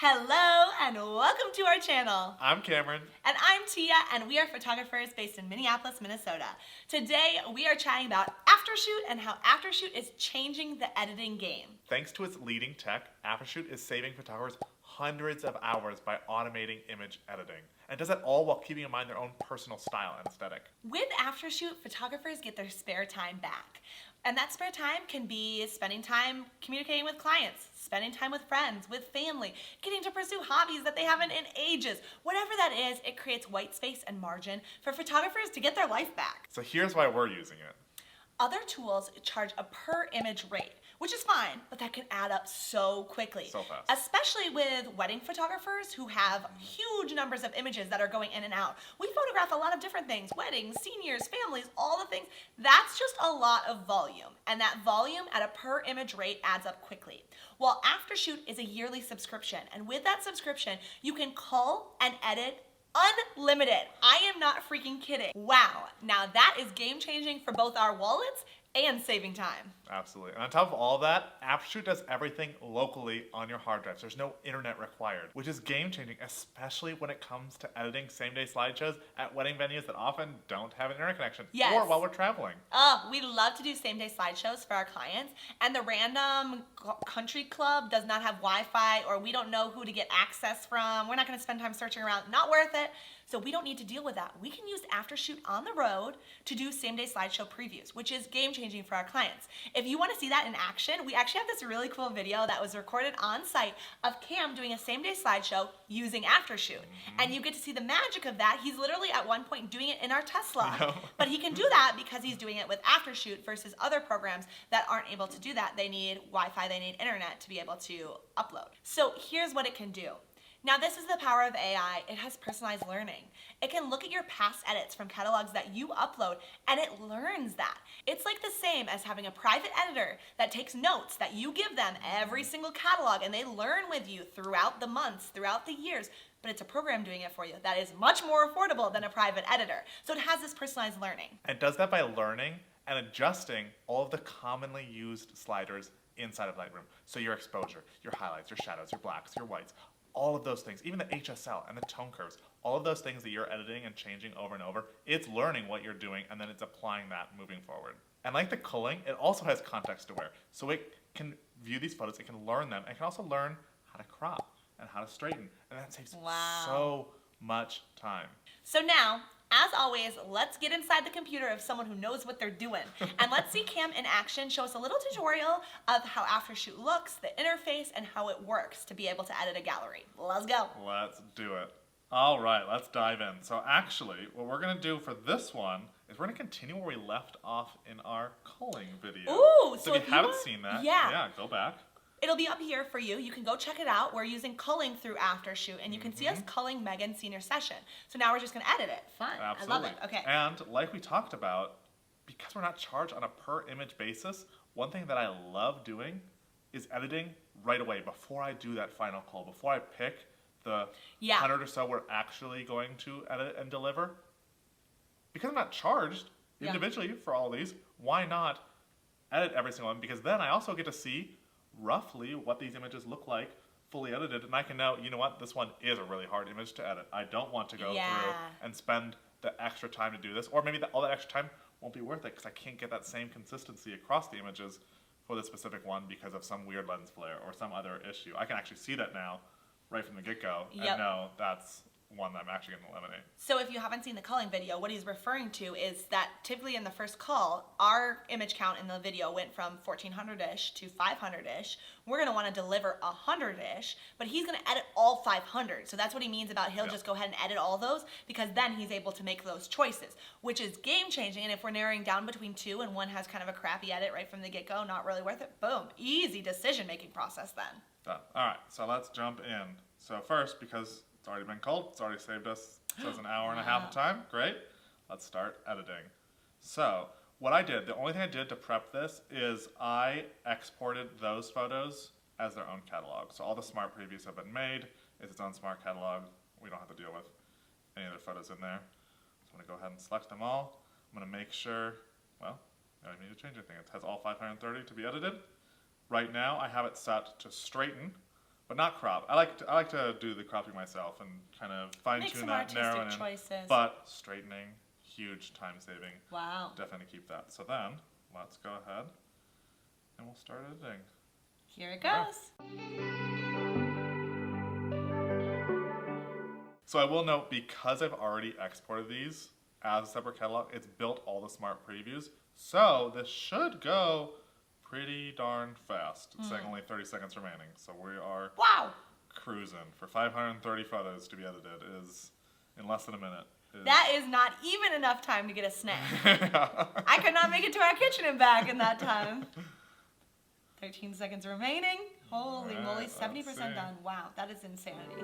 Hello and welcome to our channel. I'm Cameron. And I'm Tia, and we are photographers based in Minneapolis, Minnesota. Today we are chatting about Aftershoot and how Aftershoot is changing the editing game. Thanks to its leading tech, Aftershoot is saving photographers hundreds of hours by automating image editing. And it does that all while keeping in mind their own personal style and aesthetic. With Aftershoot, photographers get their spare time back. And that spare time can be spending time communicating with clients, spending time with friends, with family, getting to pursue hobbies that they haven't in ages. Whatever that is, it creates white space and margin for photographers to get their life back. So here's why we're using it. Other tools charge a per image rate, which is fine, but that can add up so quickly. So fast. Especially with wedding photographers who have huge numbers of images that are going in and out. We photograph a lot of different things, weddings, seniors, families, all the things. That's just a lot of volume, and that volume at a per image rate adds up quickly. While Aftershoot is a yearly subscription, and with that subscription, you can cull and edit unlimited. I am not freaking kidding. Wow, now that is game changing for both our wallets and saving time. Absolutely. And on top of all that, Aftershoot does everything locally on your hard drives. There's no internet required, which is game changing, especially when it comes to editing same-day slideshows at wedding venues that often don't have an internet connection. Yes. Or while we're traveling. Oh, we love to do same-day slideshows for our clients, and the random country club does not have Wi-Fi, or we don't know who to get access from. We're not going to spend time searching around. Not worth it. So we don't need to deal with that. We can use Aftershoot on the road to do same-day slideshow previews, which is game-changing for our clients. If you want to see that in action, we actually have this really cool video that was recorded on site of Cam doing a same-day slideshow using Aftershoot. And you get to see the magic of that. He's literally at one point doing it in our Tesla. No. But he can do that because he's doing it with Aftershoot versus other programs that aren't able to do that. They need Wi-Fi, they need internet to be able to upload. So here's what it can do. Now this is the power of AI. It has personalized learning. It can look at your past edits from catalogs that you upload, and it learns that. It's like the same as having a private editor that takes notes that you give them every single catalog, and they learn with you throughout the months, throughout the years. But it's a program doing it for you that is much more affordable than a private editor. So it has this personalized learning. And does that by learning and adjusting all of the commonly used sliders inside of Lightroom. So your exposure, your highlights, your shadows, your blacks, your whites, all of those things, even the HSL and the tone curves, all of those things that you're editing and changing over and over, it's learning what you're doing and then it's applying that moving forward. And like the culling, it also has context aware. So it can view these photos, it can learn them, and it can also learn how to crop and how to straighten. And that saves so much time. So now, as always, let's get inside the computer of someone who knows what they're doing. And let's see Cam in action show us a little tutorial of how Aftershoot looks, the interface, and how it works to be able to edit a gallery. Let's go. Let's do it. All right, let's dive in. So actually, what we're gonna do for this one is we're gonna continue where we left off in our culling video. Ooh, so if you haven't seen that, yeah, go back. It'll be up here for you. You can go check it out. We're using culling through Aftershoot, and you can see us culling Megan's senior session. So now we're just going to edit it. Fun. Absolutely. I love it. Okay. And like we talked about, because we're not charged on a per image basis, one thing that I love doing is editing right away before I do that final cull, before I pick the 100 or so we're actually going to edit and deliver. Because I'm not charged individually for all these, why not edit every single one? Because then I also get to see roughly what these images look like fully edited, and I can know, you know what, this one is a really hard image to edit. I don't want to go through and spend the extra time to do this, or maybe all that extra time won't be worth it because I can't get that same consistency across the images for the specific one because of some weird lens flare or some other issue. I can actually see that now right from the get-go and know that's one that I'm actually going to eliminate. So if you haven't seen the culling video, what he's referring to is that typically in the first cull, our image count in the video went from 1,400-ish to 500-ish. We're going to want to deliver 100-ish, but he's going to edit all 500. So that's what he means about he'll just go ahead and edit all those, because then he's able to make those choices, which is game-changing. And if we're narrowing down between two and one has kind of a crappy edit right from the get-go, not really worth it, boom, easy decision-making process then. Done. All right, so let's jump in. So first, because it's already been culled, it's already saved us, it says an hour and a half of time, great. Let's start editing. So what I did, the only thing I did to prep this is I exported those photos as their own catalog. So all the smart previews have been made, it's its own smart catalog. We don't have to deal with any other photos in there. So I'm gonna go ahead and select them all. I'm gonna make sure, well, I don't need to change anything. It has all 530 to be edited. Right now I have it set to straighten, but not crop. I like to do the cropping myself and kind of fine Make tune some that, narrow it artistic in. choices. But straightening, huge time saving. Wow. Definitely keep that. So then, let's go ahead and we'll start editing. Here it goes. So I will note, because I've already exported these as a separate catalog, it's built all the smart previews. So this should go pretty darn fast. It's saying only 30 seconds remaining. So we are Wow. cruising. For 530 photos to be edited is in less than a minute. That is not even enough time to get a snack. I could not make it to our kitchen and back in that time. 13 seconds remaining. Holy All moly, right, 70% let's see. done. Wow, that is insanity.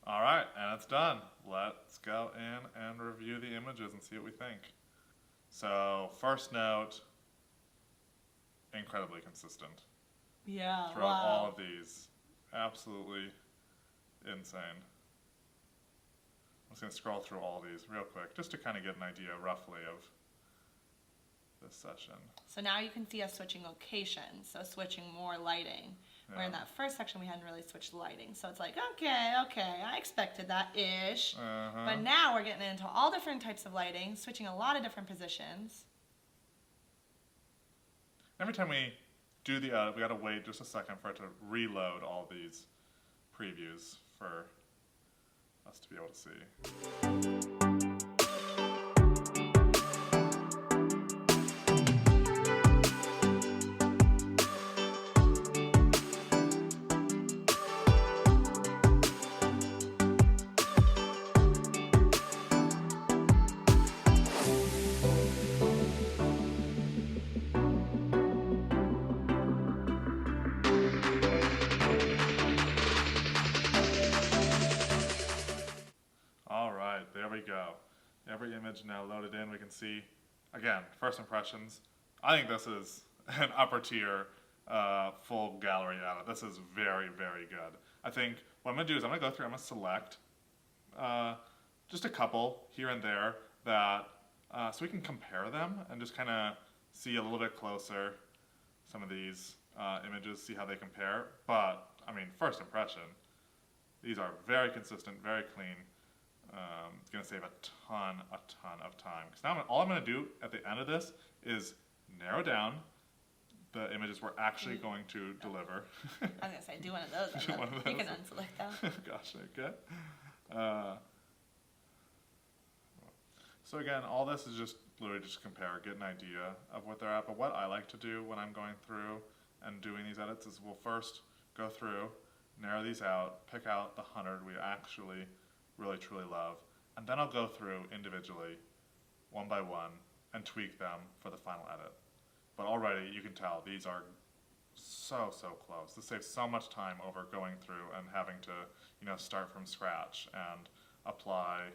All right, and it's done. Let's go in and review the images and see what we think. So first note, incredibly consistent Yeah, throughout all of these. Absolutely insane. I'm just going to scroll through all these real quick just to kind of get an idea roughly of this session. So now you can see us switching locations, so switching more lighting. Where in Yeah. that first section we hadn't really switched lighting. So it's like, okay, I expected that-ish. Uh-huh. But now we're getting into all different types of lighting, switching a lot of different positions. Every time we do the edit, we got to wait just a second for it to reload all these previews for us to be able to see. All right, there we go. Every image now loaded in. We can see, again, first impressions. I think this is an upper tier full gallery edit. This is very, very good. I think what I'm going to do is I'm going to go through, I'm going to select just a couple here and there that, so we can compare them and just kind of see a little bit closer some of these images, see how they compare. But, I mean, first impression, these are very consistent, very clean. It's going to save a ton of time. Because now all I'm going to do at the end of this is narrow down the images we're actually going to deliver. I was going to say, do one of those. Do one of You can those. unselect them. Gosh, okay. So again, all this is just literally just compare, get an idea of what they're at. But what I like to do when I'm going through and doing these edits is we'll first go through, narrow these out, pick out the 100 we actually really truly love, and then I'll go through individually, one by one, and tweak them for the final edit. But already you can tell these are so close. This saves so much time over going through and having to, start from scratch and apply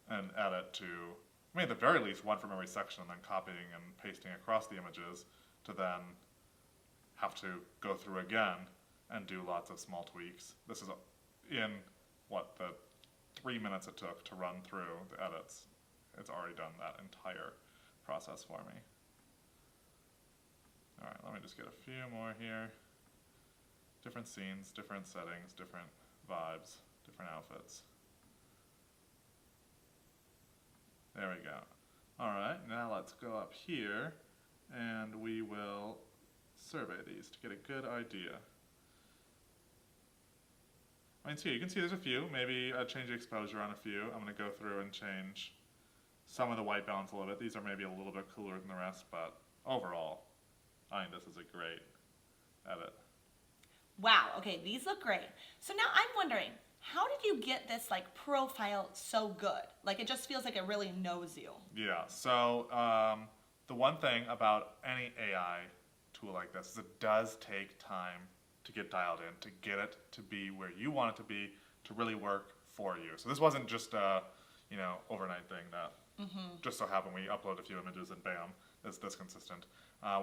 and edit to, I mean, at the very least, one from every section, and then copying and pasting across the images to then have to go through again and do lots of small tweaks. This is in, the 3 minutes it took to run through the edits. It's already done that entire process for me. All right, let me just get a few more here. Different scenes, different settings, different vibes, different outfits. There we go. All right, now let's go up here and we will survey these to get a good idea. I mean, so you can see there's a few. Maybe change the exposure on a few. I'm going to go through and change some of the white balance a little bit. These are maybe a little bit cooler than the rest, but overall, I think this is a great edit. Wow, okay, these look great. So now I'm wondering, how did you get this profile so good? It just feels like it really knows you. Yeah, so the one thing about any AI tool like this is it does take time to get dialed in, to get it to be where you want it to be, to really work for you. So this wasn't just a, overnight thing that just so happened we upload a few images and bam, it's this consistent.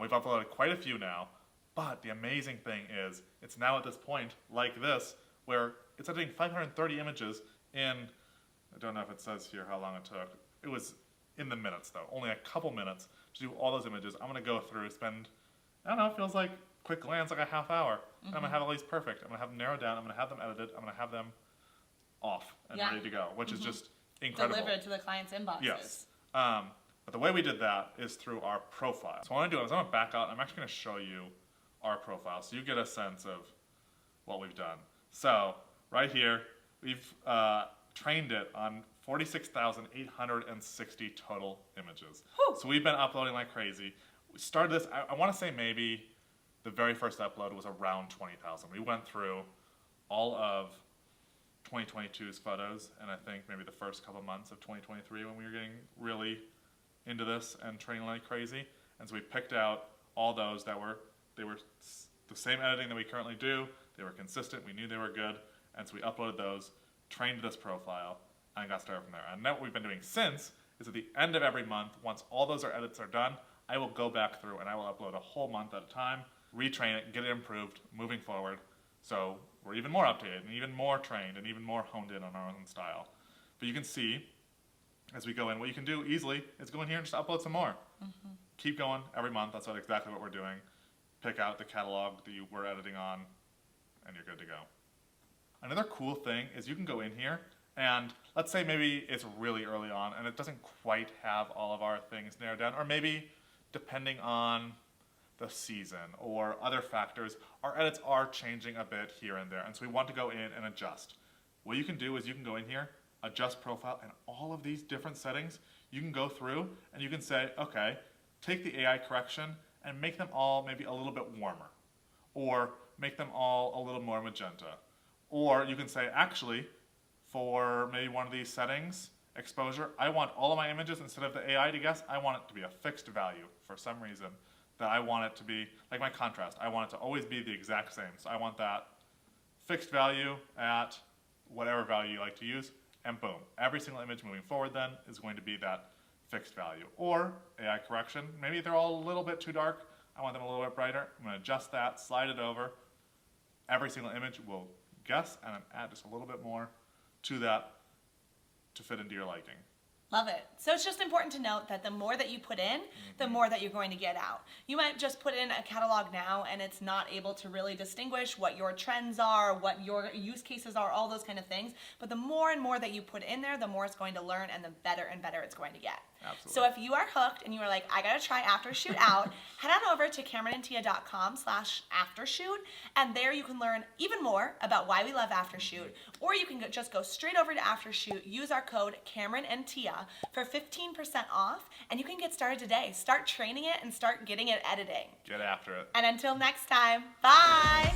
We've uploaded quite a few now, But the amazing thing is, it's now at this point, like this, where it's editing 530 images in, I don't know if it says here how long it took. It was in the minutes though, only a couple minutes to do all those images. I'm gonna go through, spend, I don't know, it feels like quick glance, like a half hour. And I'm gonna have all these perfect. I'm gonna have them narrowed down, I'm gonna have them edited, I'm gonna have them off and ready to go, which is just incredible. Delivered to the client's inboxes. Yes. But the way we did that is through our profile. So what I'm gonna do is I'm gonna back out, I'm actually gonna show you our profile so you get a sense of what we've done. So right here, we've trained it on 46,860 total images. Whew. So we've been uploading like crazy. We started this, I wanna say maybe the very first upload was around 20,000. We went through all of 2022's photos, and I think maybe the first couple months of 2023 when we were getting really into this and training like crazy. And so we picked out all those that were, they were the same editing that we currently do, they were consistent, we knew they were good, and so we uploaded those, trained this profile, and got started from there. And now what we've been doing since is at the end of every month, once all those edits are done, I will go back through and I will upload a whole month at a time, retrain it, get it improved, moving forward. So we're even more updated and even more trained and even more honed in on our own style. But you can see, as we go in, what you can do easily is go in here and just upload some more. Keep going every month, that's exactly what we're doing. Pick out the catalog that you were editing on, and you're good to go. Another cool thing is you can go in here, and let's say maybe it's really early on and it doesn't quite have all of our things narrowed down, or maybe depending on the season or other factors, our edits are changing a bit here and there, and so we want to go in and adjust. What you can do is you can go in here, adjust profile, and all of these different settings, you can go through and you can say, okay, take the AI correction and make them all maybe a little bit warmer, or make them all a little more magenta. Or you can say, actually, for maybe one of these settings, exposure, I want all of my images, instead of the AI to guess, I want it to be a fixed value for some reason. That I want it to be, like my contrast, I want it to always be the exact same. So I want that fixed value at whatever value you like to use, and boom. Every single image moving forward then is going to be that fixed value. Or AI correction, maybe they're all a little bit too dark, I want them a little bit brighter, I'm gonna adjust that, slide it over. Every single image will guess and then add just a little bit more to that to fit into your liking. Love it. So it's just important to note that the more that you put in, the more that you're going to get out. You might just put in a catalog now and it's not able to really distinguish what your trends are, what your use cases are, all those kind of things. But the more and more that you put in there, the more it's going to learn and the better and better it's going to get. Absolutely. So if you are hooked and you are like, I gotta try Aftershoot out, head on over to CameronandTia.com/Aftershoot, and there you can learn even more about why we love Aftershoot, or you can just go straight over to Aftershoot, use our code CameronandTia for 15% off, and you can get started today. Start training it and start getting it editing. Get after it. And until next time, bye!